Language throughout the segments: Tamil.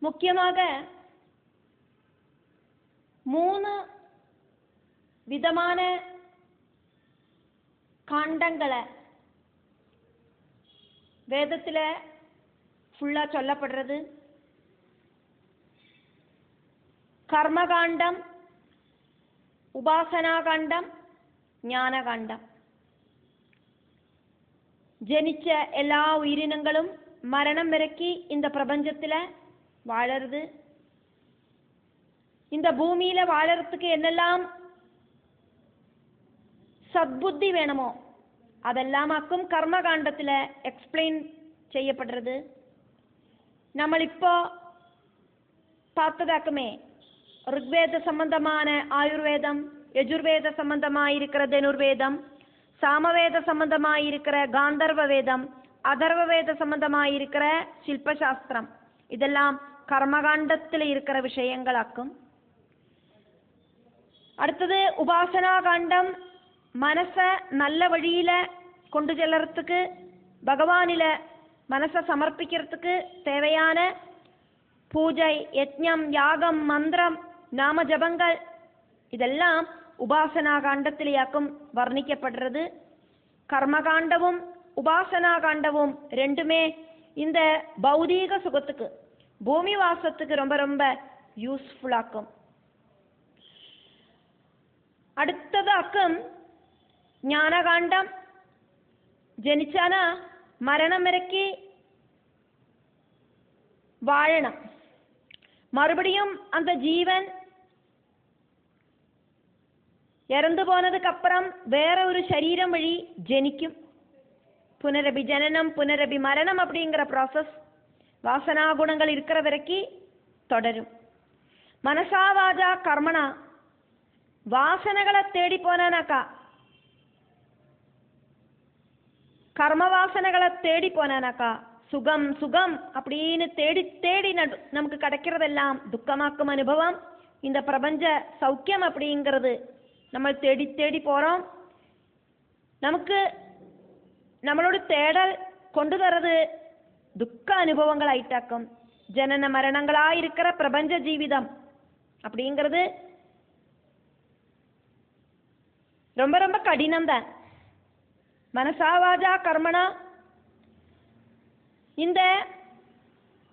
முக்கியமாக 3 விதமான காண்டங்களை வேதத்தில் ஃபுல்லா சொல்லப்படுறது. கர்மகாண்டம், உபாசனாகாண்டம், ஞானகாண்டம். ஜனிச்ச எல்லா உயிரினங்களும் மரணம் வரைக்கும் இந்த பிரபஞ்சத்தில் வாழறது. இந்த பூமியில வாழறதுக்கு என்னெல்லாம் சத்புத்தி வேணுமோ அதெல்லாமாக்கும் கர்மகாண்டத்தில் எக்ஸ்பிளைன் செய்யப்படுறது. நம்ம இப்போ பார்த்ததாக்குமே ருக்வேத சம்பந்தமான ஆயுர்வேதம், யஜுர்வேத சம்பந்தமாயிருக்கிற தனுர்வேதம், சாமவேத சம்பந்தமாயிருக்கிற காந்தர்வ வேதம், அதர்வ வேத சம்பந்தமாயிருக்கிற சில்பசாஸ்திரம், இதெல்லாம் கர்மகாண்டத்தில் இருக்கிற விஷயங்களாக்கும். அடுத்தது உபாசனா காண்டம். மனசை நல்ல வழியில கொண்டு செல்லறதுக்கு, பகவானில மனசை சமர்ப்பிக்கிறதுக்கு தேவையான பூஜை, யஜ்ஞம், யாகம், மந்திரம், நாம ஜபங்கள் இதெல்லாம் உபாசனா காண்டத்திலேயாக்கும் வர்ணிக்கப்படுறது. கர்மகாண்டமும் உபாசனா காண்டமும் ரெண்டுமே இந்த பௌதீக சுகத்துக்கு, பூமி வாசத்துக்கு ரொம்ப ரொம்ப யூஸ்ஃபுல்லாக்கும். அடுத்ததாக்கும் ஞானகாண்டம். ஜனிச்சானா மரணம் வரைக்கு வாழணும். மறுபடியும் அந்த ஜீவன் இறந்து போனதுக்கு அப்புறம் வேற ஒரு சரீரம் வழி ஜனிக்கும். புனரபி ஜனனம் புனரபி மரணம் அப்படிங்கிற ப்ராசஸ் வாசனா குணங்கள் இருக்கிற வரைக்கும் தொடரும். மனசா வாஜா கர்மனா வாசனைகளை தேடி போனானாக்கா, கர்ம வாசனைகளை தேடி போனானாக்கா சுகம் சுகம் அப்படின்னு தேடி தேடி நமக்கு கிடைக்கிறதெல்லாம் துக்கமாக்கும் அனுபவம். இந்த பிரபஞ்ச சௌக்கியம் அப்படிங்கிறது நம்ம தேடி தேடி போறோம். நமக்கு நம்மளோட தேடல் கொண்டு தரது துக்க அனுபவங்கள் ஆயிட்டாக்கும். ஜனன மரணங்களாயிருக்கிற பிரபஞ்ச ஜீவிதம் அப்படிங்கிறது ரொம்ப ரொம்ப கடினம் தான். மனசாவாஜா கர்மனா இந்த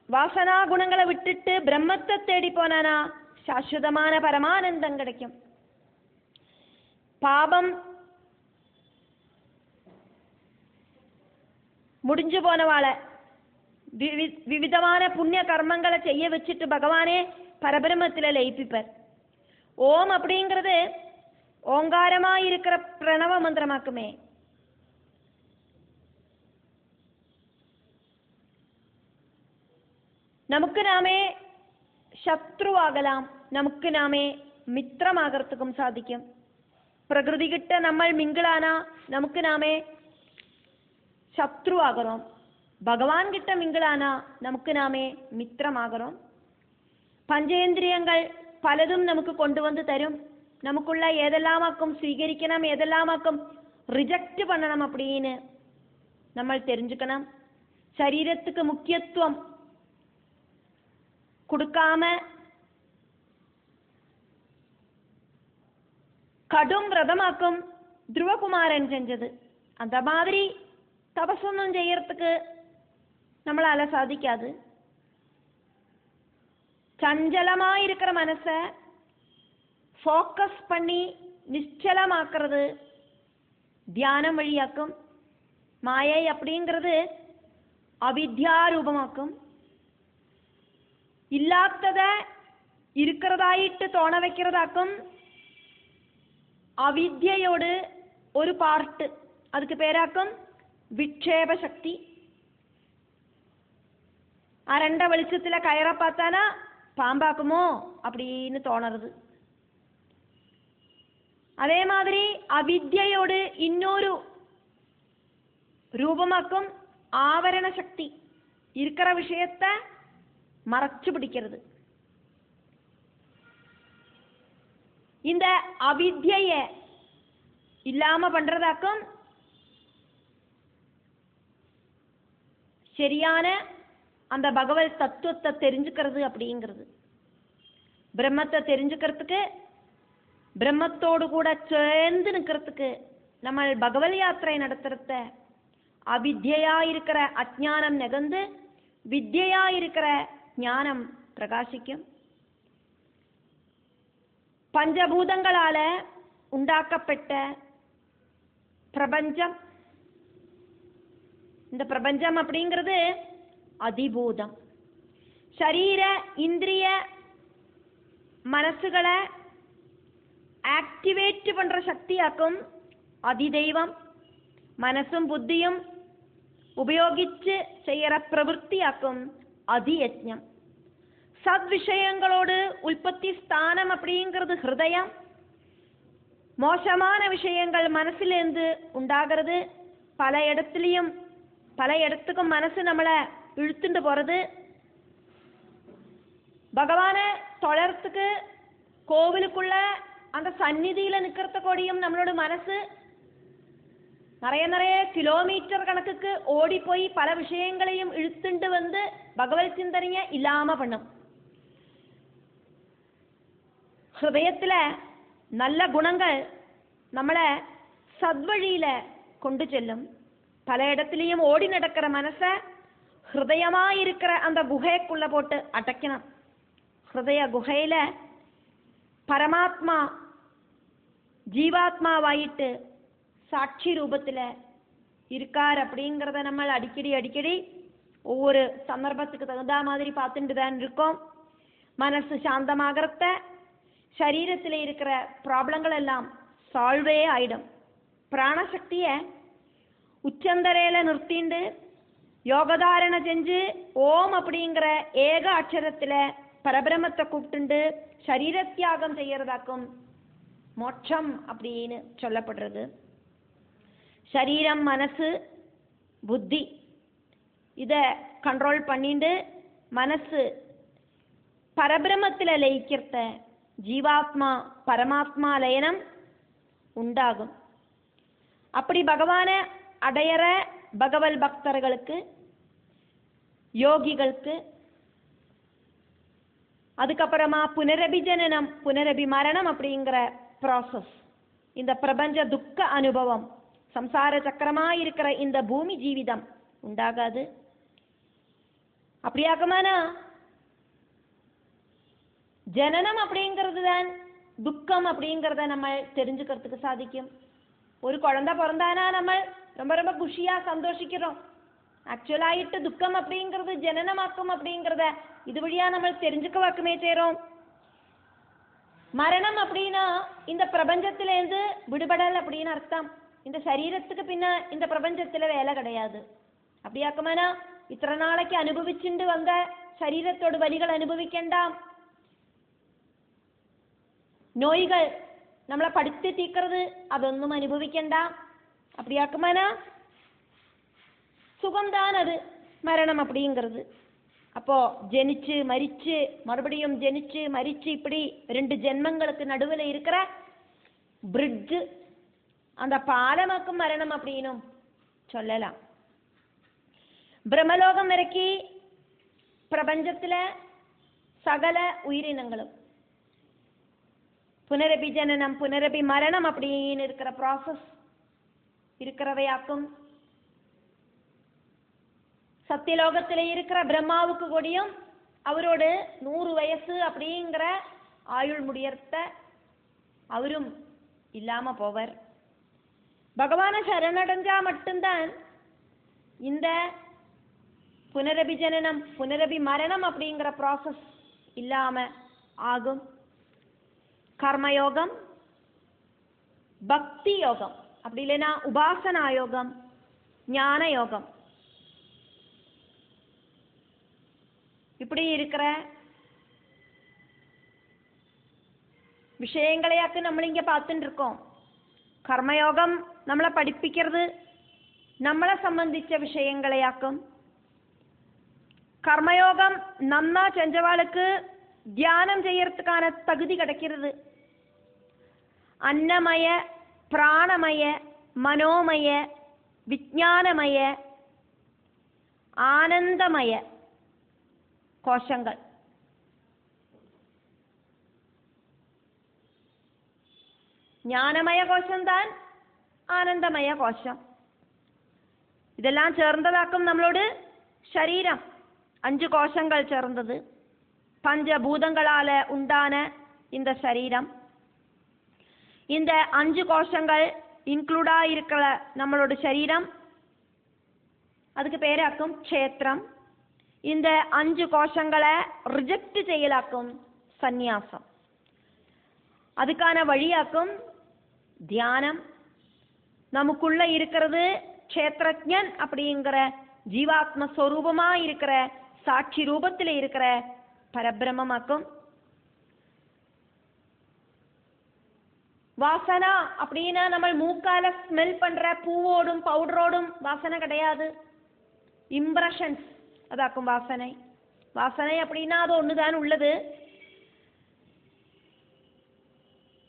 வாசனா குணங்களை விட்டுட்டு பிரம்மத்தை தேடி போனானா சாஸ்வதமான பரமானந்தம் கிடைக்கும். பாபம் முடிஞ்சு போனவாளை விவிதமான புண்ணிய கர்மங்களை செய்ய வச்சுட்டு பகவானே பரபிரமத்தில் லயிப்பிப்பர். ஓம் அப்படிங்கிறது ஓங்காரமாயிருக்கிற பிரணவ மந்திரமாக்குமே. നമുക്ക് നാമേ ശത്രുവാകലാം, നമുക്ക് നാമേ മിത്രമാകർത്തുക്കും സാധിക്കും. പ്രകൃതി കിട്ട നമ്മൾ മിങ്കിളാന നമുക്ക് നാമേ ശത്രുവാകറോം. ഭഗവാൻ കിട്ട മിങ്കിളാന നമുക്ക് നാമേ മിത്രമാകറോം. പഞ്ചേന്ദ്രിയങ്ങൾ പലതും നമുക്ക് കൊണ്ടുവന്ന് തരും. നമുക്കുള്ള ഏതെല്ലാമാക്കും സ്വീകരിക്കണം, ഏതെല്ലാമാക്കും റിജക്റ്റ് பண்ணணும் அப்படின்னு നമ്മൾ தெரிஞ்சுக்கணும். ശരീരத்துக்கு முக்கியத்துவம் கொடுக்காம கடும் விரதமாக்கும் துருவகுமாரன் செஞ்சது. அந்த மாதிரி தபசொன்னும் செய்யறதுக்கு நம்மளால சாதிக்காது. சஞ்சலமாயிருக்கிற மனசை ஃபோக்கஸ் பண்ணி நிச்சலமாக்குறது தியானம் வழியாக்கும். மாயை அப்படிங்கிறது அவித்யாரூபமாக்கும். இல்லாதத இருக்கிறதாயிட்டு தோண வைக்கிறதாக்கும். அவித்யோடு ஒரு பார்ட்டு, அதுக்கு பேராக்கும் விக்ஷேப சக்தி. அரண்ட வெளிச்சத்தில் கயற பார்த்தானா பாம்பாக்குமோ அப்படின்னு தோணுறது. அதே மாதிரி அவித்யோடு இன்னொரு ரூபமாக்கும் ஆவரண சக்தி, இருக்கிற விஷயத்தை மறைச்சு பிடிக்கிறது. இந்த அவித்ய இல்லாம பண்றதாக்கும் சரியான அந்த பகவத் தத்துவத்தை தெரிஞ்சுக்கிறது அப்படிங்கிறது. பிரம்மத்தை தெரிஞ்சுக்கிறதுக்கு, பிரம்மத்தோடு கூட சேர்ந்து நிற்கிறதுக்கு நம்ம பகவத் யாத்திரை நடத்துறத அவித்யா இருக்கிற அஜ்ஞானம் நெகந்து வித்யா இருக்கிற ஞானம் பிரகாசிக்கும். பஞ்சபூதங்களால உண்டாக்கப்பட்ட பிரபஞ்சம், இந்த பிரபஞ்சம் அப்படிங்கிறது அதிபூதம். சரீர இந்திரிய மனசுகளை ஆக்டிவேட் பண்ற சக்தியாக்கும் அதிதெய்வம். മനസ്സും ബുദ്ധിയും ഉപയോഗിച്ച് ചെയ്യற പ്രവൃത്തിയാക്കും அதியஜ்ஞம். சத்விஷயங்களோடு உற்பத்தி ஸ்தானம் அப்படிங்கிறது ஹிருதயம். மோசமான விஷயங்கள் மனசிலேருந்து உண்டாகிறது. பல இடத்துக்கும் மனசு நம்மளை இழுத்துட்டு போறது. பகவானை தொழறதுக்கு கோவிலுக்குள்ள அந்த சந்நிதியில நிக்கிறத கூடியும் நம்மளோட மனசு நிறைய கிலோமீட்டர் கணக்குக்கு ஓடி போய் பல விஷயங்களையும் இழுத்துண்டு வந்து பகவத் சிந்தனைய இல்லாம பண்ணும். ஹிருதயத்துல நல்ல குணங்கள் நம்மளை சத்வழியில கொண்டு செல்லும். பல இடத்துலையும் ஓடி நடக்கிற மனச ஹிருதயமா இருக்கிற அந்த குகைக்குள்ள போட்டு அடைக்கணும். ஹிருதய குகையில பரமாத்மா ஜீவாத்மாவாயிட்டு சாட்சி ரூபத்தில் இருக்கார் அப்படிங்கிறத நம்ம அடிக்கடி ஒவ்வொரு சந்தர்ப்பத்துக்கு தகுந்த மாதிரி பார்த்துட்டு தான் இருக்கோம். மனசு சாந்தமாகறத சரீரத்தில் இருக்கிற ப்ராப்ளங்கள் எல்லாம் சால்வே ஆயிடும். பிராணசக்தியை உச்சந்தரையில நிறுத்திண்டு யோகதாரண செஞ்சு ஓம் அப்படிங்கிற ஏக அக்ஷரத்தில் பரபிரமத்தை கூப்பிட்டு சரீரத்தியாகம் செய்யறதாக்கும் மோட்சம் அப்படின்னு சொல்லப்படுறது. சரீரம் மனசு புத்தி இதை கண்ட்ரோல் பண்ணிட்டு மனசு பரபிரமத்தில் லயிக்கிறத ஜீவாத்மா பரமாத்மா லயனம் உண்டாகும். அப்படி பகவானை அடையற பகவத் பக்தர்களுக்கு யோகிகளுக்கு அதுக்கப்புறமா புனரபி ஜனனம் புனரபி மரணம் அப்படிங்கிற ப்ராசஸ், இந்த பிரபஞ்ச துக்க அனுபவம், சம்சார சக்கரமா இருக்கிற இந்த பூமி ஜீவிதம் உண்டாகாது. அப்படியாக்கமானா ஜனனம் அப்படிங்கிறது தான் துக்கம் அப்படிங்கிறத நம்ம தெரிஞ்சுக்கிறதுக்கு சாதிக்கும். ஒரு குழந்தை பிறந்தானா நம்ம ரொம்ப குஷியா சந்தோஷிக்கிறோம். ஆக்சுவலாயிட்டு துக்கம் அப்படிங்கிறது ஜனனமாக்கும் அப்படிங்கிறத இது வழியா நம்ம தெரிஞ்சுக்க வாக்குமே செய்றோம். மரணம் அப்படின்னா இந்த பிரபஞ்சத்திலேருந்து விடுபடல் அப்படின்னு அர்த்தம். இந்த சரீரத்துக்கு பின்ன இந்த பிரபஞ்சத்துல வேலை கிடையாது. அப்படியாக்கமானா இத்தனை நாளைக்கு அனுபவிச்சுட்டு வந்த சரீரத்தோட வலிகள் அனுபவிக்கண்டாம். நோய்கள் നമ്മളെ പടുത്തി തീക്കരുത്, അതൊന്നും അനുഭവിക്കണ്ട. அப்படியாக்குமானா சுகம்தான் அது மரணம் அப்படிங்கிறது. அப்போ ஜெனிச்சு மரிச்சு மறுபடியும் ஜெனிச்சு மரிச்சு இப்படி 2 ஜென்மங்களுக்கு நடுவில் இருக்கிற பிரிட்ஜ், அந்த பாலமாக்கும் மரணம் அப்படின்னும் சொல்லலாம். பிரம்மலோகம் வரைக்கும் பிரபஞ்சத்துல சகல உயிரினங்களும் புனரபி ஜனனம் புனரபி மரணம் அப்படின்னு இருக்கிற ப்ராசஸ் இருக்கிறவையாக்கும். சத்தியலோகத்தில் இருக்கிற பிரம்மாவுக்கு கூடியும் அவரோட 100 வயசு அப்படிங்கிற ஆயுள் முடியறத அவரும் இல்லாம போவர். பகவான சரணடைஞ்சா மட்டும்தான் இந்த புனரபி ஜனனம் புனரபி மரணம் அப்படிங்கிற ப்ராசஸ் இல்லாம ஆகும். கர்மயோகம், பக்தி யோகம், அப்படி இல்லைன்னா உபாசனா யோகம், ஞான யோகம், இப்படி இருக்கிற விஷயங்களையாக்கு നമ്മൾ இங்க பார்த்துட்டு இருக்கோம். கர்மயோகம் നമ്മളെ പഠിപ്പിக்கிறது നമ്മളെ സംബന്ധിച്ച விஷயங்களையாக்கும். கர்மயோகம் நன்னா செஞ்சவாளுக்கு தியானம் செய்யறதுக்கான தகுதி கிடைக்கிறது. அன்னமய பிராணமய மனோமய விஞ்ஞானமய ஆனந்தமய கோஷங்கள். ஞானமய கோஷம்தான் ஆனந்தமய கோஷம். இதெல்லாம் சேர்ந்ததாக்கும் நம்மளோட சரீரம். 5 கோஷங்கள் சேர்ந்தது, பஞ்சபூதங்களால உண்டான இந்த சரீரம். இந்த 5 கோஷங்கள் இன்க்ளூடா இருக்கிற நம்மளோட சரீரம், அதுக்கு பேராக்கும் க்ஷேத்திரம். இந்த 5 கோஷங்களை ரிஜெக்ட் செய்யலாக்கும் சந்நியாசம். அதுக்கான வழியாக்கும் தியானம். நமக்குள்ள இருக்கிறது க்ஷேத்ரஜன் அப்படிங்கிற ஜீவாத்ம ஸ்வரூபமா இருக்கிற சாட்சி ரூபத்தில் இருக்கிற பரபிரமமாக்கும். வாசனா அப்படின்னா நம்ம மூக்கால ஸ்மெல் பண்ற பூவோடும் பவுடரோடும் வாசனை கிடையாது. இம்ப்ரெஷன்ஸ் அதாக்கும் வாசனை. வாசனை அப்படின்னா அது ஒண்ணுதான் உள்ளது.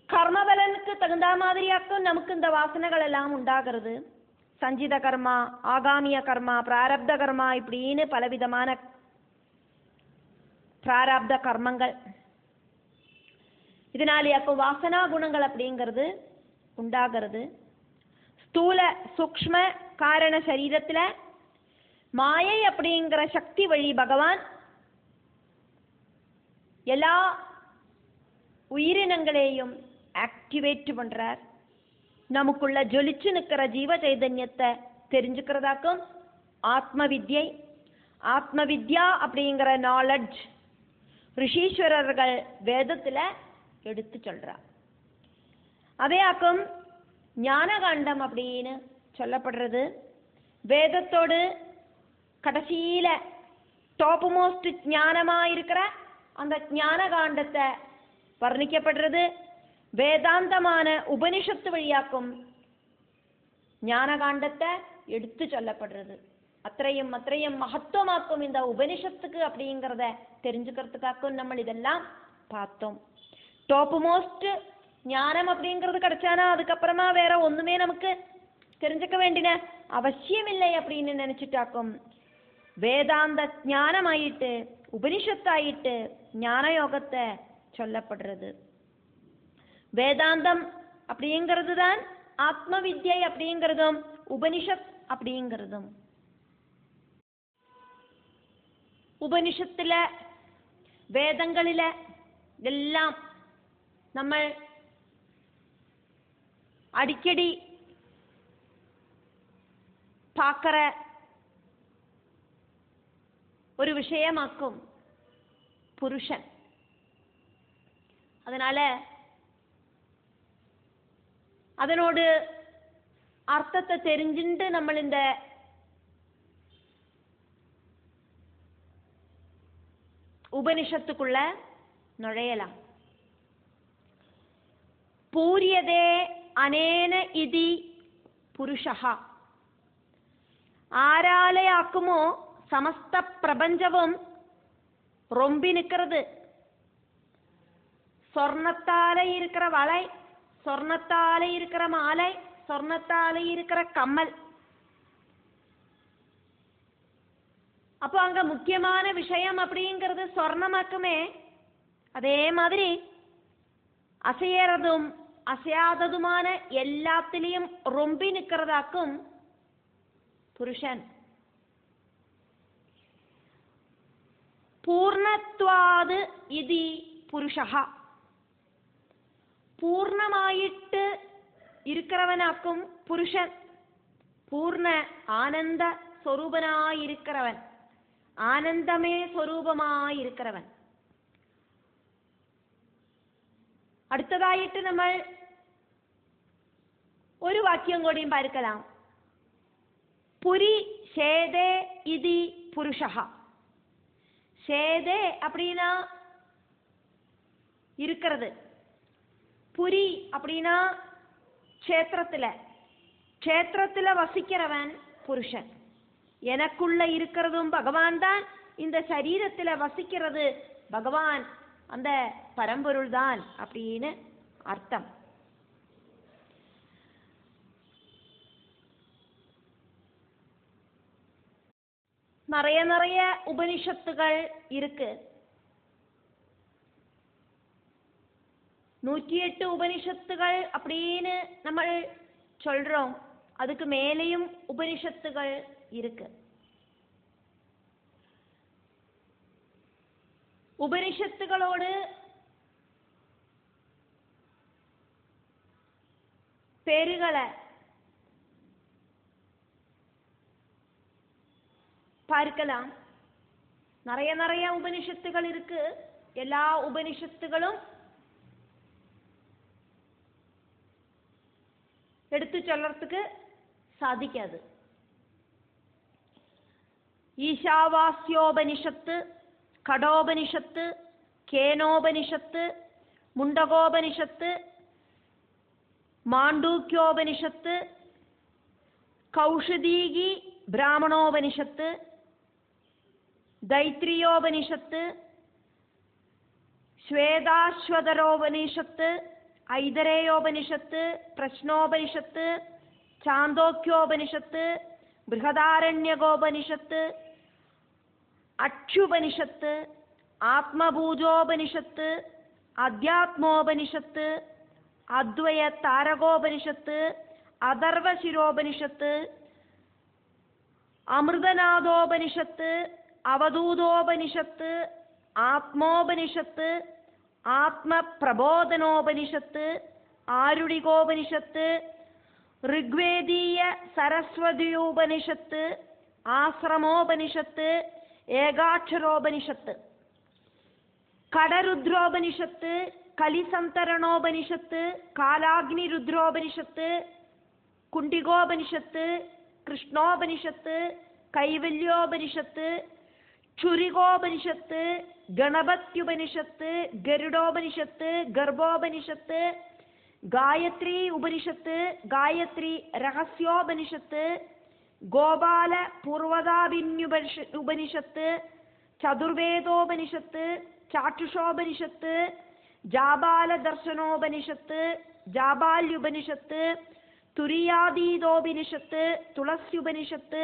கர்மபலனுக்கு தகுந்த மாதிரியாக்கும் நமக்கு இந்த வாசனைகள் எல்லாம் உண்டாகிறது. சஞ்சித கர்மா, ஆகாமிய கர்மா, பிராரப்த கர்மா, இப்படின்னு பலவிதமான பிராரப்த கர்மங்கள். இதனாலேயாக்கும் வாசனா குணங்கள் அப்படிங்கிறது உண்டாகிறது. ஸ்தூல சூக்ஷ்ம காரண சரீரத்துல மாயை அப்படிங்கிற சக்தி வழி பகவான் எல்லா உயிரினங்களையும் ஆக்டிவேட் பண்றார். நமக்குள்ள ஜொலிச்சு நிற்கிற ஜீவ சைதன்யத்தை தெரிஞ்சுக்கிறதாக்கும் ஆத்ம வித்யை. ஆத்ம வித்யா அப்படிங்கிற நாலெட்ஜ் ரிஷீஸ்வரர்கள் வேதத்துல எடுத்து சொல்றார். அதே ஆக்கும் ஞானகாண்டம் அப்படின்னு சொல்லப்படுறது. வேதத்தோடு கடைசியில டாப் மோஸ்ட் ஞானமா இருக்கிற அந்த ஞானகாண்டத்தை வர்ணிக்கப்படுறது. வேதாந்தமான உபனிஷத்து வழியாக்கும் ஞானகாண்டத்தை எடுத்து சொல்லப்படுறது. அத்திரையும் மகத்துவமாக்கும் இந்த உபனிஷத்துக்கு அப்படிங்கிறத தெரிஞ்சுக்கிறதுக்காக்கும் நம்ம இதெல்லாம் பார்த்தோம். டாப் மோஸ்ட் ஞானம் அப்படிங்கிறது கிடைச்சானா அதுக்கப்புறமா வேற ஒண்ணுமே நமக்கு தெரிஞ்சுக்க வேண்டின அவசியம் இல்லை அப்படின்னு நினைச்சிட்டாக்கும் வேதாந்த ஞானமாயிட்டு உபனிஷத்தாயிட்டு ஞான யோகத்தை சொல்லப்படுறது. வேதாந்தம் அப்படிங்கிறது தான் ஆத்ம வித்யை அப்படிங்கிறதும் உபனிஷத் அப்படிங்கிறதும். உபனிஷத்துல வேதங்களில எல்லாம் நம்ம அடிக்கடி பார்க்கிற ஒரு விஷயமாக்கும் புருஷன். அதனால அதனோடு அர்த்தத்தை தெரிஞ்சுட்டு நம்ம இந்த உபனிஷத்துக்குள்ள நுழையலாம். பூரியதே அனேன இதி புருஷா. ஆராலே ஆக்குமோ சமஸ்த பிரபஞ்சமும் ரொம்பி நிற்கிறது. சொர்ணத்தாலே இருக்கிற வளை, சொர்ணத்தாலே இருக்கிற மாலை, சொர்ணத்தாலே இருக்கிற கம்மல். அப்போ அங்க முக்கியமான விஷயம் அப்படிங்கிறது சொர்ணமாக்குமே. அதே மாதிரி அசையறதும் அசையாததுமான எல்லாத்திலையும் ரொம்பி நிற்கிறதாக்கும் புருஷன். பூர்ணத்வாது இதி புருஷா. பூர்ணமாயிட்டு இருக்கிறவனாக்கும் புருஷன். பூர்ண ஆனந்த சொரூபனாயிருக்கிறவன், ஆனந்தமே சொரூபமாயிருக்கிறவன். അടുത്തതായിട്ട് നമ്മൾ ഒരു വാക്യം കൂടിയും பார்க்கலாம். புரி சேதே இதி புருஷः. சேதே அப்படின்னா இருக்கிறது. புரி அப்படின்னா க்ஷேத்திரத்துல, க்ஷேத்திரத்துல வசிக்கிறவன் புருஷன். எனக்குள்ள இருக்கிறதும் பகவான் தான், இந்த சரீரத்துல வசிக்கிறது பகவான், அந்த பரம்பொருள் தான் அப்படின்னு அர்த்தம். நிறைய நிறைய உபனிஷத்துகள் இருக்கு. 108 உபனிஷத்துகள் அப்படின்னு நம்ம சொல்றோம். அதுக்கு மேலேயும் உபனிஷத்துகள் இருக்கு. உபனிஷத்துகளோடு பேருகளை பார்க்கலாம். நிறைய நிறைய உபனிஷத்துகள் இருக்கு. எல்லா உபனிஷத்துகளும் எடுத்து சொல்றதுக்கு சாதிக்காது. ஈஷாவாஸ்யோபனிஷத்து, கடோபனிஷத்து, கேனோபனிஷத்து, முண்டகோபனிஷத்து, மாண்டூக்யோபனிஷத்து, கௌஷதீகி பிராமணோபனிஷத்து, தைத்ரியோபனிஷத்து, ஸ்வேதாஸ்வதரோபனிஷத்து, ஐதரேயோபனிஷத்து, பிரശ്നോപനിഷത്ത്, ചാന്തോക്യോപനിഷത്ത്, ബൃഹദാരണ്യകോപനിഷത്ത്, അക്ഷുപനിഷത്ത്, ആത്മഭൂജോപനിഷത്ത്, അധ്യാത്മോപനിഷത്ത്, അദ്വയ താരകോപനിഷത്ത്, അഥർവശിരോപനിഷത്ത്, അമൃതനാഥോപനിഷത്ത്, അവധൂതോപനിഷത്ത്, ആത്മോപനിഷത്ത്, ആത്മപ്രബോധനോപനിഷത്ത്, ആരുണികോപനിഷത്ത്, ഋഗ്വേദീയ സരസ്വതിയോപനിഷത്ത്, ആശ്രമോപനിഷത്ത്, ഏകാക്ഷരോപനിഷത്ത്, കടരുദ്രോപനിഷത്ത്, കലിസന്തരണോപനിഷത്ത്, കാലാഗ്നിരുദ്രോപനിഷത്ത്, കുണ്ടികോപനിഷത്ത്, കൃഷ്ണോപനിഷത്ത്, കൈവല്യോപനിഷത്ത്, ക്ഷുരികോപനിഷത്ത്, ഗണപത്യുപനിഷത്ത്, ഗരുഡോപനിഷത്ത്, ഗർഭോപനിഷത്ത്, ഗായത്രി ഉപനിഷത്ത്, ഗായത്രി രഹസ്യോപനിഷത്ത്, ഗോപാല പൂർവതാഭിന്യുപനിഷത്ത്, ചതുർവേദോപനിഷത്ത്, ചാക്ഷുഷോപനിഷത്ത്, ജാബാല ദർശനോപനിഷത്ത്, ജാബാല്യുപനിഷത്ത്, തുരിയാതീതോപനിഷത്ത്, തുളസ്യുപനിഷത്ത്,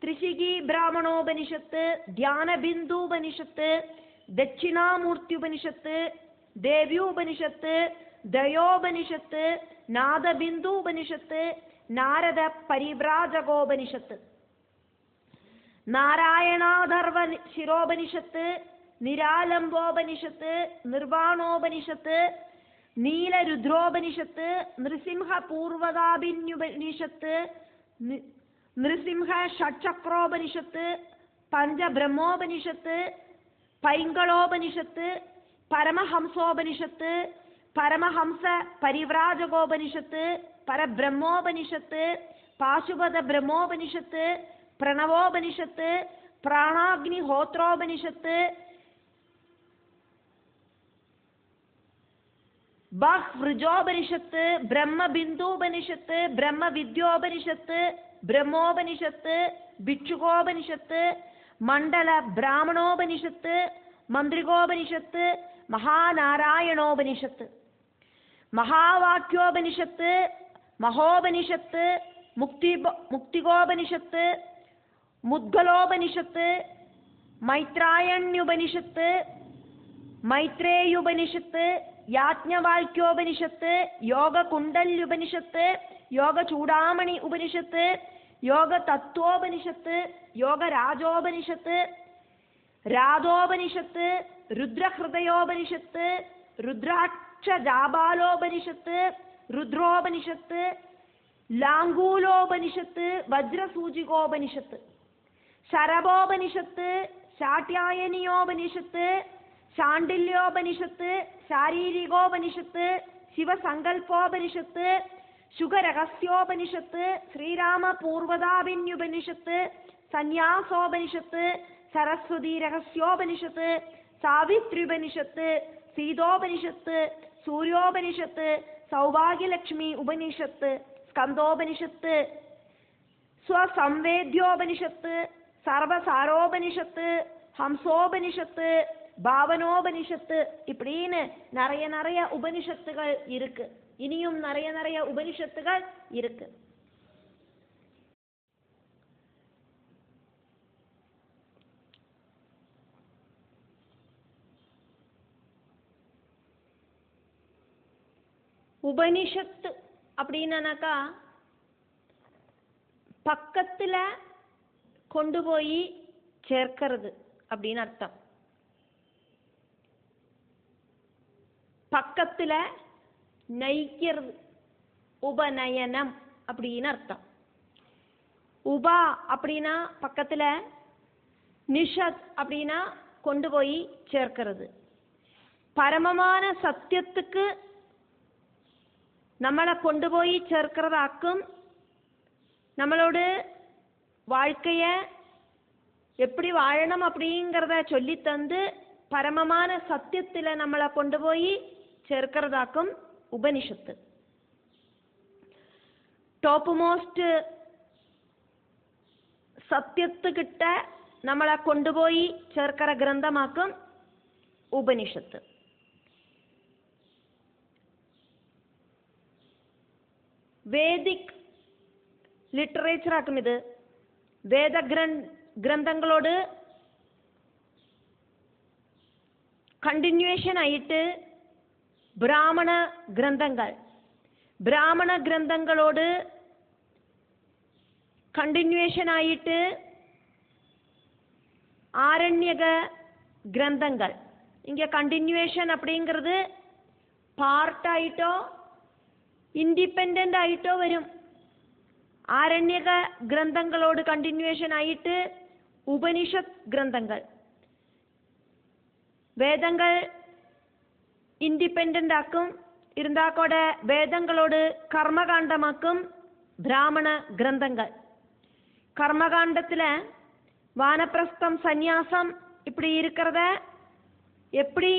ത്രിശിഖി ബ്രാഹ്മണോപനിഷത്ത്, ധ്യാനബിന്ദുപനിഷത്ത്, ദക്ഷിണാമൂർത്തിയുപനിഷത്ത്, ദേവ്യോപനിഷത്ത്, ദയോപനിഷത്ത്, നാദബിന്ദുപനിഷത്ത്, നാരദ പരിവ്രാജകോപനിഷത്ത്, നാരായണാധർവ ശിരോപനിഷത്ത്, നിരാലംബോപനിഷത്ത്, നിർവാണോപനിഷത്ത്, നീലരുദ്രോപനിഷത്ത്, നൃസിംഹ പൂർവതാഭിന്യുപനിഷത്ത്, നൃസിംഹ ഷഡ്ചക്രോപനിഷത്ത്, പഞ്ചബ്രഹ്മോപനിഷത്ത്, പൈങ്കളോപനിഷത്ത്, പരമഹംസോപനിഷത്ത്, പരമഹംസ പരിവ്രാജകോപനിഷത്ത്, പരബ്രഹ്മോപനിഷത്ത്, പാശുപത ബ്രഹ്മോപനിഷത്ത്, പ്രണവോപനിഷത്ത്, പ്രാണാഗ്നിഹോത്രോപനിഷത്ത്, ബഹ്വൃജോപനിഷത്ത്, ബ്രഹ്മബിന്ദുപനിഷത്ത്, ബ്രഹ്മവിദ്യോപനിഷത്ത്, ബ്രഹ്മോപനിഷത്ത്, ഭിക്ഷുകോപനിഷത്ത്, മണ്ഡല ബ്രാഹ്മണോപനിഷത്ത്, മന്ത്രികോപനിഷത്ത്, മഹാനാരായണോപനിഷത്ത്, മഹാവാക്യോപനിഷത്ത്, മഹോപനിഷത്ത്, മുക്തികോപനിഷത്ത്, മുദ്ഗലോപനിഷത്ത്, മൈത്രായണ്യുപനിഷത്ത്, മൈത്രേയുപനിഷത്ത്, യാജ്ഞവാക്യോപനിഷത്ത്, യോഗകുണ്ടല്യുപനിഷത്ത്, യോഗചൂടാമണി ഉപനിഷത്ത്, യോഗതത്വോപനിഷത്ത്, യോഗരാജോപനിഷത്ത്, രാധോപനിഷത്ത്, രുദ്രഹൃദയോപനിഷത്ത്, രുദ്രാക്ഷജാബാലോപനിഷത്ത്, രുദ്രോപനിഷത്ത്, ലാംഗൂലോപനിഷത്ത്, വജ്രസൂചികോപനിഷത്ത്, ശരഭോപനിഷത്ത്, ശാട്യായനിയോപനിഷത്ത്, ശാണ്ഡില്യോപനിഷത്ത്, ശാരീരികോപനിഷത്ത്, ശിവസങ്കല്പോപനിഷത്ത്, ശുഖരഹസ്യോപനിഷത്ത്, ശ്രീരാമപൂർവതാഭിന്യുപനിഷത്ത്, സന്യാസോപനിഷത്ത്, സരസ്വതി രഹസ്യോപനിഷത്ത്, സാവിത്രിപനിഷത്ത്, സീതോപനിഷത്ത്, സൂര്യോപനിഷത്ത്, സൗഭാഗ്യലക്ഷ്മി ഉപനിഷത്ത്, സ്കന്ദോപനിഷത്ത്, സ്വസംവേദ്യോപനിഷത്ത്, സർവസാരോപനിഷത്ത്, ഹംസോപനിഷത്ത്, பாவனோபனிஷத்து இப்படின்னு நிறைய நிறைய உபனிஷத்துகள் இருக்கு. இனியும் நிறைய நிறைய உபனிஷத்துகள் இருக்கு. உபனிஷத்து அப்படின்னாக்கா பக்கத்துல கொண்டு போய் சேர்க்கிறது அப்படின்னு அர்த்தம். பக்கத்துல நயிக்கிறது, உபநயனம் அப்படின்னு அர்த்தம். உபா அப்படின்னா பக்கத்துல, நிஷத் அப்படின்னா கொண்டு போய் சேர்க்கிறது. பரமமான சத்தியத்துக்கு நம்மளை கொண்டு போய் சேர்க்கிறதாக்கும், நம்மளோட வாழ்க்கைய எப்படி வாழணும் அப்படிங்கிறத சொல்லி தந்து பரமமான சத்தியத்தில் நம்மளை கொண்டு போய் சேர்க்கிறதாக்கும் உபனிஷத்து. டாப் மோஸ்ட் சத்தியத்துக்கிட்ட நம்மளை கொண்டு போய் சேர்க்கிற கிரந்தமாக்கும் உபனிஷத்து. വേദിക് ലിറ്ററേച്ചർ ആക്കും ഇത്. വേദഗ്രന്ഥങ്ങളോട് കണ്ടിന്യൂവേഷൻ ആയിട്ട് ബ്രാഹ്മണ ഗ്രന്ഥങ്ങളോട് കണ്ടിന്യൂവേഷൻ ആയിട്ട് ആരണ്യക ഗ്രന്ഥങ്ങൾ. இங்கே கண்டினியூவேஷன் அப்படிங்கிறது பார்ட் ஆயிட்டோ ഇൻഡിപെൻഡന്റ് ആയിട്ടോ വരും. ആരണ്യക ഗ്രന്ഥങ്ങളോട് കണ്ടിന്യൂവേഷൻ ആയിട്ട് ഉപനിഷത്ത് ഗ്രന്ഥങ്ങൾ. വേദങ്ങൾ ഇൻഡിപെൻഡന്റ് ആക്കും, ഇരുന്നാക്കോടെ വേദങ്ങളോട് കർമ്മകാണ്ഡമാക്കും பிராமண கிரந்தங்கள். கர்மகாண்டத்தில் வானப்பிரஸ்தம் சந்நியாசம் இப்படி இருக்கிறத எப்படி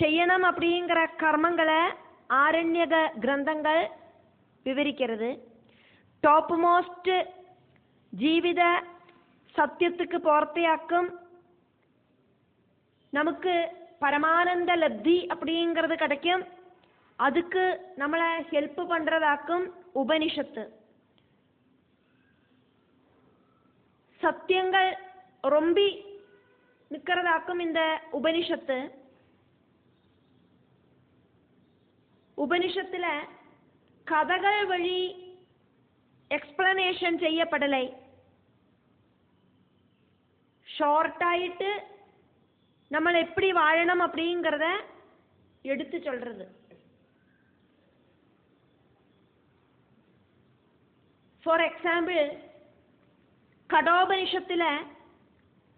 செய்யணும் அப்படிங்கிற கர்மங்களை ஆரண்யக கிரந்தங்கள் விவரிக்கிறது. டாப் மோஸ்ட் ஜீவித சத்தியத்துக்கு போர்த்தையாக்கும், நமக்கு பரமானந்த லப்தி அப்படிங்கிறது கிடைக்கும், அதுக்கு நம்மளை ஹெல்ப் பண்றதாக்கும் உபனிஷத்து. சத்தியங்கள் ரொம்பி நிற்கிறதாக்கும் இந்த உபனிஷத்து. உபனிஷத்துல கதைகள் வழி எக்ஸ்பிளனேஷன் செய்யப்படலை, ஷார்ட்டாயிட்டு நம்ம எப்படி வாழணும் அப்படிங்கிறத எடுத்து சொல்றது. ஃபார் எக்ஸாம்பிள், கடோபனிஷத்துல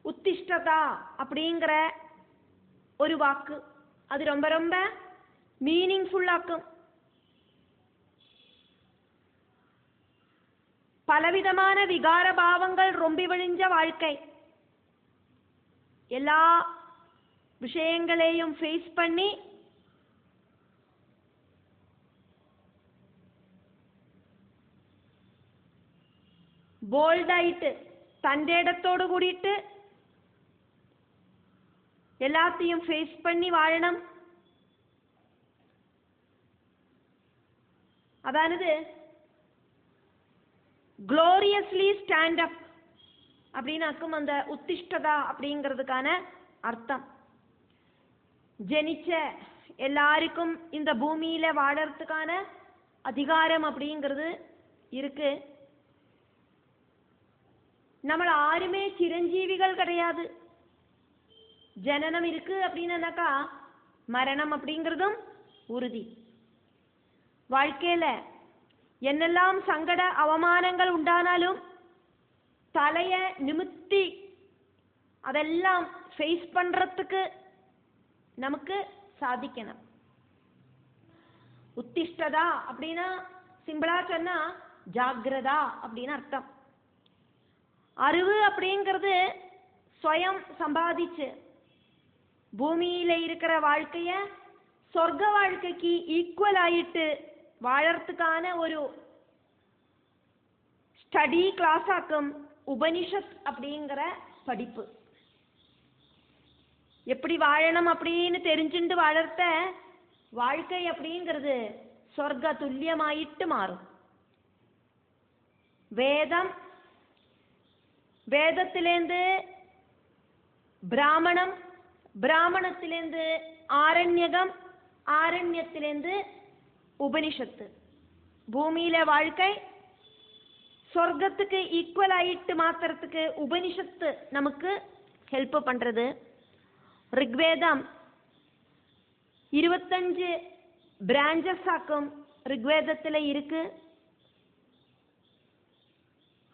உத்திஷ்டதா அப்படிங்கிற ஒரு வாக்கு, அது ரொம்ப ரொம்ப மீனிங்ஃபுல்லாக்கும். பலவிதமான விகார பாவங்கள் ரொம்பி வழிஞ்ச வாழ்க்கை, எல்லா விஷயங்களையும் ஃபேஸ் பண்ணி போல்டாயிட்டு தന്റെ இடத்தோடு கூடிட்டு எல்லாத்தையும் ஃபேஸ் பண்ணி வாழணும். அதானது க்ளோரியஸ்லி ஸ்டாண்ட் அப் அப்படின்னாக்கும் அந்த உத்திஷ்டதா அப்படிங்கிறதுக்கான அர்த்தம். ஜனிச்ச எல்லாருக்கும் இந்த பூமியில வாழறதுக்கான அதிகாரம் அப்படிங்கிறது இருக்கு. நம்ம யாருமே சிரஞ்சீவிகள் கிடையாது. ஜனனம் இருக்கு அப்படின்னாக்கா மரணம் அப்படிங்கிறதும் உறுதி. வாழ்க்கையில என்னெல்லாம் சங்கட அவமானங்கள் உண்டானாலும் தலைய நிமித்தி அதெல்லாம் ஃபேஸ் பண்றதுக்கு நமக்கு சாதிக்கணும். உத்திஷ்டதா அப்படின்னா சிம்பிளா சொன்னா ஜாகிரதா அப்படின்னு அர்த்தம். அறிவு அப்படிங்கிறது ஸ்வயம் சம்பாதிச்சு பூமியில இருக்கிற வாழ்க்கைய சொர்க்க வாழ்க்கைக்கு ஈக்குவல் ஆயிட்டு வாழறதுக்கான ஒரு ஸ்டடி கிளாஸ் ஆக்கும் உபனிஷத் அப்படிங்கிற படிப்பு. எப்படி வாழணும் அப்படின்னு தெரிஞ்சுட்டு வாழறத வாழ்க்கை அப்படிங்கிறது சொர்க்க துல்லியமாயிட்டு மாறும். வேதம், வேதத்திலேந்து பிராமணம், பிராமணத்திலேந்து ஆரண்யகம், ஆரண்யத்திலேந்து உபனிஷத்து. பூமியில வாழ்க்கை சொர்க்கத்துக்கு ஈக்குவல் ஆயிட்டு மாத்திரத்துக்கு உபனிஷத்து நமக்கு ஹெல்ப் பண்றது. ரிக்வேதம் 25 பிரான்ச்சஸ் ஆக்கும் ரிக்வேதத்தில் இருக்கு.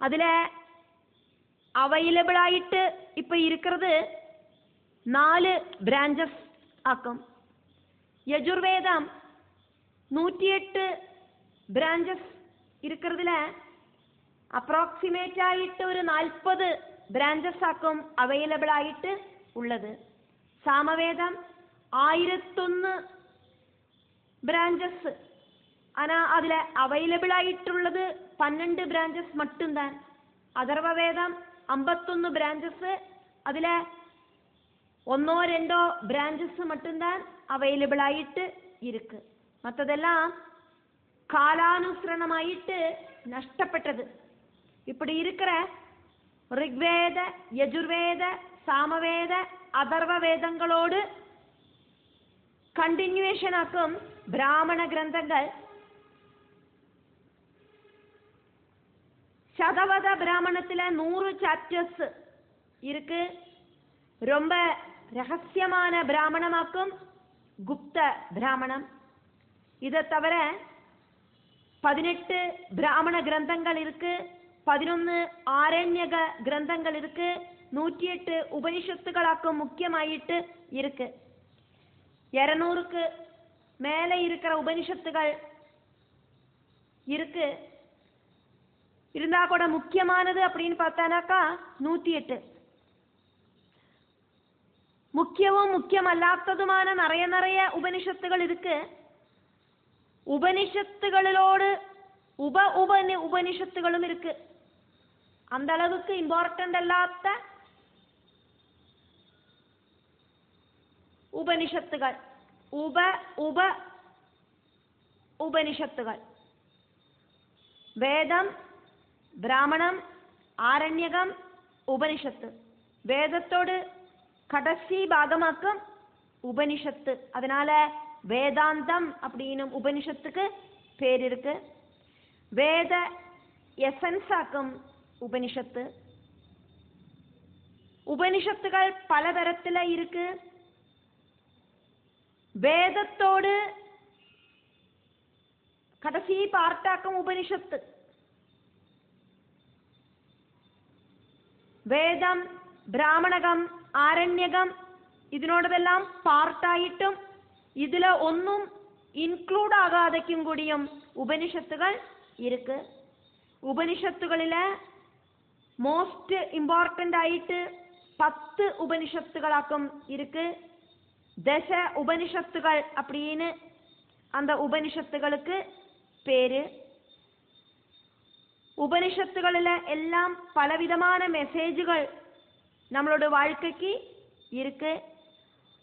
அதில் അവൈലബിൾ ആയിട്ട് ഇപ്പം ഇരിക്കുന്നത് 4 ബ്രാഞ്ചസ് ആക്കും. യജുർവേദം 108 ബ്രാഞ്ചസ് ഇരിക്കുന്നതിൽ അപ്രോക്സിമേറ്റ് ആയിട്ട് ഒരു 40 ബ്രാഞ്ചസ് ആക്കും അവൈലബിൾ ആയിട്ട് ഉള്ളത്. സാമവേദം 1001 ബ്രാഞ്ചസ് ആനാ അതിൽ അവൈലബിൾ ആയിട്ടുള്ളത് 12 ബ്രാഞ്ചസ് മട്ടും താൻ. അഥർവവേദം 51 ബ്രാഞ്ചസ് അതിൽ 1-2 ബ്രാഞ്ചസ് മട്ടും താൻ അവൈലബിൾ ആയിട്ട് ഇരിക്ക്. മറ്റതെല്ലാം കാലാനുസരണമായിട്ട് നഷ്ടപ്പെട്ടത്. இப்படி இருக்கிற ரிக்வேத யஜுர்வேத சாமவேத அதர்வ வேதங்களோடு கண்டினியூவேஷன் ஆக்கும் பிராமண கிரந்தங்கள். சதவத பிராமணத்தில் 100 சாப்டர்ஸ் இருக்கு. ரொம்ப ரகசியமான பிராமணமாக்கும் குப்த பிராமணம். இதை தவிர 18 பிராமண கிரந்தங்கள் இருக்கு. 11 ஆரண்யக கிரந்தங்கள் இருக்கு. 108 உபனிஷத்துகளாக்கும் முக்கியமாயிட்டு இருக்கு. 200க்கு மேலே இருக்கிற உபனிஷத்துகள் இருக்கு. இருந்தா கூட முக்கியமானது அப்படின்னு பார்த்தானாக்கா 108. முக்கியவும் முக்கியமல்லாத்ததுமான நிறைய உபனிஷத்துகள் இருக்கு. உபனிஷத்துகளோடு உபனிஷத்துகளும் இருக்கு. அந்த அளவுக்கு இம்பார்ட்டன்ட் அல்லாத உபனிஷத்துகள் உபனிஷத்துகள் வேதம், பிராமணம், ஆரண்யகம், உபனிஷத்து. வேதத்தோடு கடைசி பாகமாக்கும் உபனிஷத்து. அதனால வேதாந்தம் அப்படின்னு உபனிஷத்துக்கு பேர் இருக்கு. வேத எசன்ஸ் ஆக்கும் உபனிஷத்து. உபனிஷத்துகள் பலதரத்தில் இருக்கு. வேதத்தோடு கடைசி பார்ட்டாக்கும் உபனிஷத்து. വേദം, ബ്രാഹ്മണകം, ആരണ്യകം ഇതിനോടതെല്ലാം പാർട്ടായിട്ടും ഇതിൽ ഒന്നും ഇൻക്ലൂഡ് ആകാതെക്കും കൂടിയും ഉപനിഷത്തുകൾ ഇருக்கு. ഉപനിഷത്തുകളിൽ മോസ്റ്റ് ഇമ്പോർട്ടൻ്റ് ആയിട്ട് 10 ഉപനിഷത്തുകളാക്കും இருக்கு. ദശ ഉപനിഷത്തുകൾ அப்படின்னு அந்த உபனிஷத்துகளுக்கு பேரு. உபனிஷத்துகளில் எல்லாம் பலவிதமான மெசேஜுகள் நம்மளோட வாழ்க்கைக்கு இருக்கு.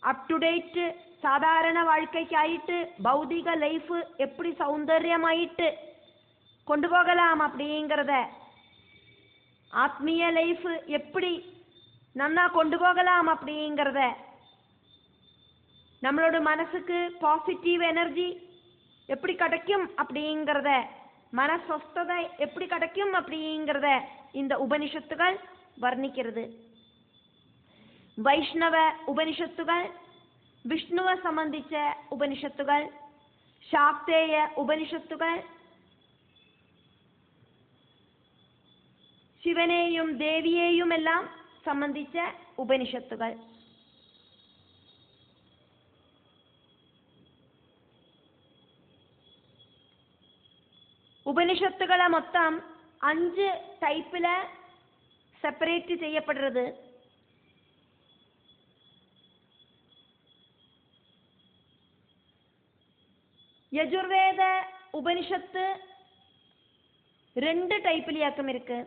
அப் டு டேட் சாதாரண வாழ்க்கைக்காயிட்டு பௌதிக லைஃப் எப்படி சௌந்தர்யமாயிட்டு கொண்டு போகலாம் அப்படிங்கிறத, ஆத்மீய லைஃப் எப்படி நன்னா கொண்டு போகலாம் அப்படிங்கிறத, நம்மளோட மனசுக்கு பாசிட்டிவ் எனர்ஜி எப்படி கிடைக்கும் அப்படிங்கிறத, மனஸ்வஸ்ததை எப்படி கிடைக்கும் அப்படிங்கிறத இந்த உபனிஷத்துகள் வர்ணிக்கிறது. வைஷ்ணவ உபனிஷத்துகள், விஷ்ணுவை சம்பந்திச்ச உபனிஷத்துகள், சாக்தேய உபனிஷத்துகள், சிவனேயும் தேவியேயும் எல்லாம் சம்பந்திச்ச உபனிஷத்துகள். ഉപനിഷത്തുകളെ മൊത്തം 5 ടൈപ്പിൽ സെപ്പറേറ്റ് ചെയ്യപ്പെടുന്നത്. யஜுர்வேத உபனிஷத்து 2 டைப்பிலியாக்கம் இருக்கு.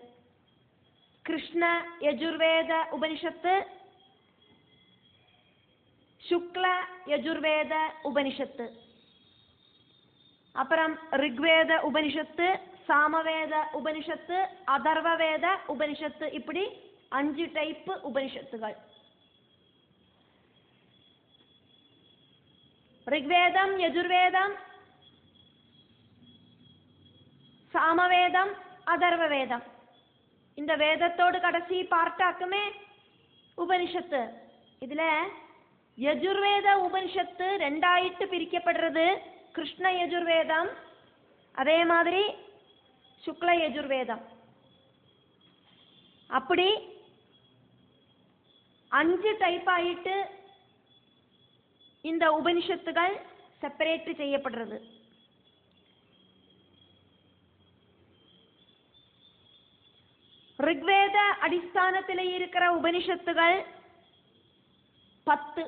கிருஷ்ண யஜுர்வேத உபனிஷத்து, சுக்ல யஜுர்வேத உபனிஷத்து. அப்புறம் ரிக்வேத உபனிஷத்து, சாமவேத உபனிஷத்து, அதர்வவேத உபனிஷத்து. இப்படி 5 டைப் உபனிஷத்துகள். ரிக்வேதம், யஜுர்வேதம், சாமவேதம் அதர்வ வேதம். இந்த வேதத்தோடு கடைசி பார்ட்டாக்குமே உபனிஷத்து. இதுல யஜுர்வேத உபனிஷத்து ரெண்டாயிட்டு பிரிக்கப்படுறது. கிருஷ்ண யஜுர்வேதம், அதே மாதிரி சுக்ல யஜுர்வேதம். அப்படி 5 டைப் ஆயிட்டு இந்த உபனிஷத்துகள் செப்பரேட் செய்யப்படுறது. ரிக்வேத அடிஸ்தானத்தில் இருக்கிற உபனிஷத்துகள் 10,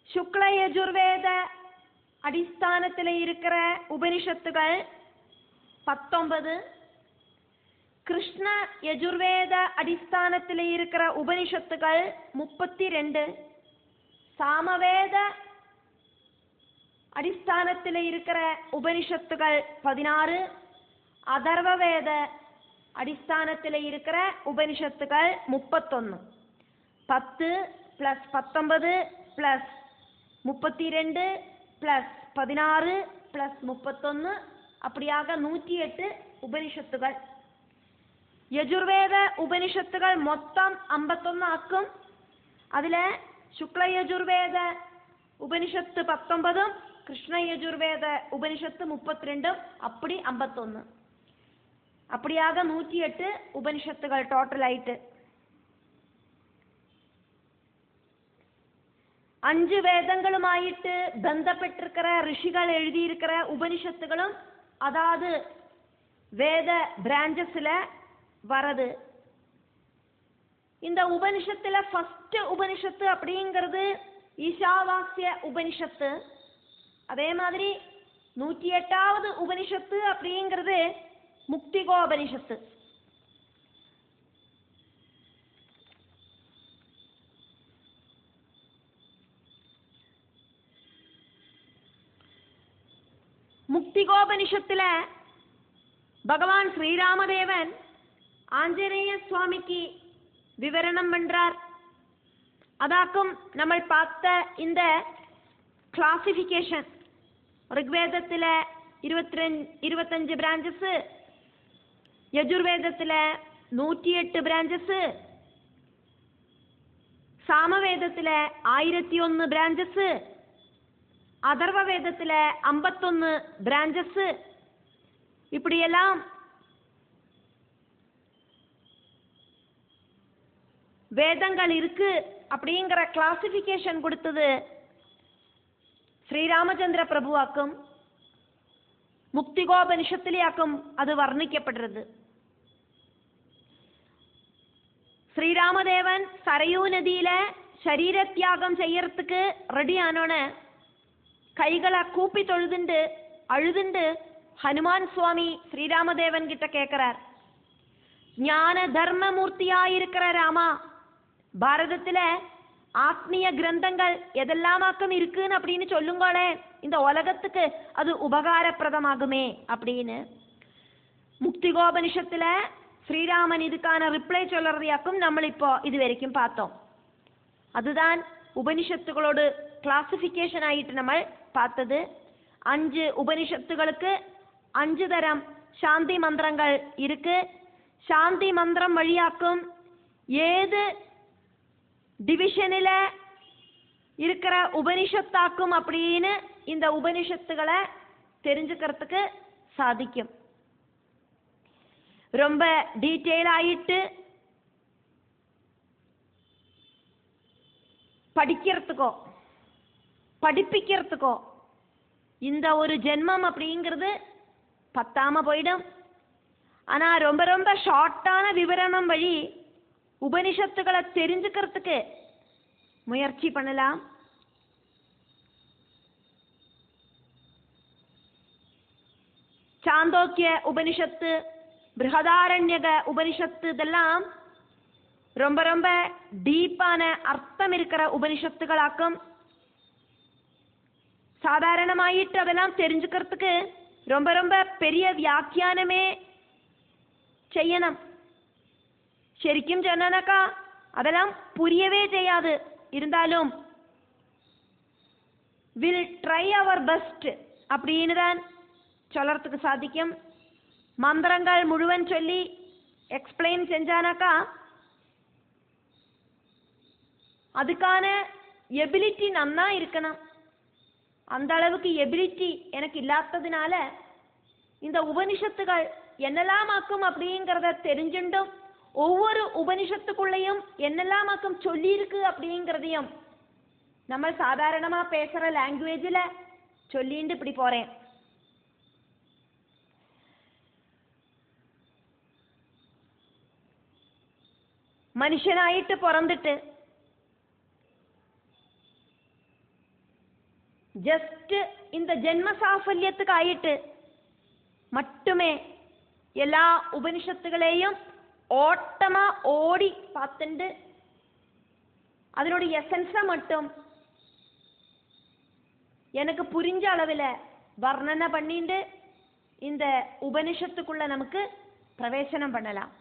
சுக்ல யஜுர்வேத அடிஸ்தானத்தில் இருக்கிற உபனிஷத்துகள் 19, கிருஷ்ண யஜுர்வேத அடிஸ்தானத்தில் இருக்கிற உபனிஷத்துகள் 32, சாமவேத அடிஸ்தானத்தில் இருக்கிற உபனிஷத்துகள் 16, அதர்வவேத அடிஸ்தானத்தில் இருக்கிற உபனிஷத்துகள் 31. 10 + 19 + 32 + 16 + 31 அப்படியாக 108 உபனிஷத்துகள். யஜுர்வேத உபனிஷத்துகள் மொத்தம் 51 ஆக்கும். அதுல சுக்ல யஜுர்வேத உபனிஷத்து 19, கிருஷ்ண யஜுர்வேத உபனிஷத்து 32, அப்படி 51. அப்படியாக 108 உபனிஷத்துகள் டோட்டல் ஆயிட்டு. 5 வேதங்களுமாயிட்டு பந்தப்பட்டிருக்கிற ரிஷிகள் எழுதியிருக்கிற உபனிஷத்துகளும் அதாவது வேத பிரான்ச்சஸ்ல வரது. இந்த உபனிஷத்துல ஃபர்ஸ்ட் உபனிஷத்து அப்படிங்கிறது ஈஷாவாஸ்ய உபனிஷத்து. அதே மாதிரி 108வது உபனிஷத்து அப்படிங்கிறது முக்திகோபனிஷத்து. முக்திகோபனிஷத்துல பகவான் ஸ்ரீராமதேவன் ஆஞ்சநேய சுவாமிக்கு விவரணம் பண்றார். அதாக்கும் நம்ம பார்த்த இந்த கிளாசிபிகேஷன் ரிக்வேதத்துல 25 பிரான்ச்சஸ், யஜுர்வேதத்துல 108 பிரான்ச்சஸ், சாமவேதத்துல 1001 பிரான்ச்சஸ், அதர்வ வேதத்துல 51 பிரான்ச்சஸ், இப்படியெல்லாம் வேதங்கள் இருக்கு அப்படிங்கிற கிளாசிபிகேஷன் கொடுத்தது ஸ்ரீராமச்சந்திர பிரபுவாக்கும். முக்திகோபனிஷத்திலேயாக்கும் அது வர்ணிக்கப்படுறது. ஸ்ரீராமதேவன் சரையூ நதியில சரீர தியாகம் செய்யறதுக்கு ரெடி ஆனோன கைகளை கூப்பி தொழுதுண்டு அழுதுண்டு ஹனுமான் சுவாமி ஸ்ரீராமதேவன் கிட்ட கேட்கிறார், ஞான தர்ம மூர்த்தியாயிருக்கிற ராமா, பாரதத்துல ஆத்மீய கிரந்தங்கள் எதெல்லாமாக்கும் இருக்குன்னு அப்படின்னு சொல்லுங்களே, இந்த உலகத்துக்கு அது உபகாரப்பிரதமாகுமே அப்படின்னு. முக்திகோபனிஷத்துல ஸ்ரீராமன் இதுக்கான ரிப்ளை சொல்றதையாக்கும் நம்ம இப்போ இது வரைக்கும் பார்த்தோம். அதுதான் உபனிஷத்துகளோடு கிளாசிபிகேஷன் ஆயிட்டு நம்ம பார்த்தது. 5 உபனிஷத்துகளுக்கு 5 தரம் சாந்தி மந்திரங்கள் இருக்கு. சாந்தி மந்திரம் வழியாக்கும் ஏது டிவிஷனில் இருக்கிற உபனிஷத்தாக்கும் அப்படின்னு இந்த உபனிஷத்துகளை தெரிஞ்சுக்கிறதுக்கு சாதிக்கும். ரொம்ப டீட்டெயில் ஆயிட்டு படிக்கிறதுக்கோ படிப்பிக்கிறதுக்கோ இந்த ஒரு ஜென்மம் அப்படிங்கிறது பத்தாம போயிடும். ஆனா ரொம்ப ரொம்ப ஷார்ட்டான விவரணம் வழி உபனிஷத்துக்களை தெரிஞ்சுக்கிறதுக்கு முயற்சி பண்ணலாம். சாந்தோக்கிய உபனிஷத்து, பிருஹதாரண்யக உபனிஷத்து இதெல்லாம் ரொம்ப ரொம்ப டீப்பான அர்த்தம் இருக்கிற உபனிஷத்துகளாக்கும். சாதாரணமாயிட்டு அதெல்லாம் தெரிஞ்சுக்கிறதுக்கு ரொம்ப ரொம்ப பெரிய வியாக்கியானமே செய்யணும். ശരിക്കും சொன்னாக்கா அதெல்லாம் புரியவே செய்யாது. இருந்தாலும் வில் ட்ரை அவர் பெஸ்ட் அப்படின்னு தான் சொல்லறதுக்கு சாதிக்கும். மந்திரங்கள் முழுவன் சொல்லி எக்ஸ்பிளைன் செஞ்சானாக்கா அதுக்கான எபிலிட்டி நன்னா இருக்கணும். அந்த அளவுக்கு எபிலிட்டி எனக்கு இல்லாததுனால இந்த உபனிஷத்துகள் என்னெல்லாம் ஆக்கும் அப்படிங்கிறத தெரிஞ்சுட்டும் ஒவ்வொரு உபனிஷத்துக்குள்ளேயும் என்னெல்லாம் ஆக்கும் சொல்லியிருக்கு அப்படிங்கிறதையும் நம்ம சாதாரணமா பேசுற லாங்குவேஜில் சொல்லிட்டு இப்படி போறேன். മനുഷ്യനായിട്ട് പിറന്നിട്ട് ജസ്റ്റ് இந்த ஜென்மசாஃபல்யத்துக்காயிட்டு மட்டுமே எல்லா உபனிஷத்துகளையும் ஓட்டமா ஓடி பார்த்துண்டு அதனுடைய எசன்ஸை மட்டும் எனக்கு புரிஞ்ச அளவில் வர்ணனை பண்ணிட்டு இந்த உபனிஷத்துக்குள்ள நமக்கு பிரவேசனம் பண்ணலாம்.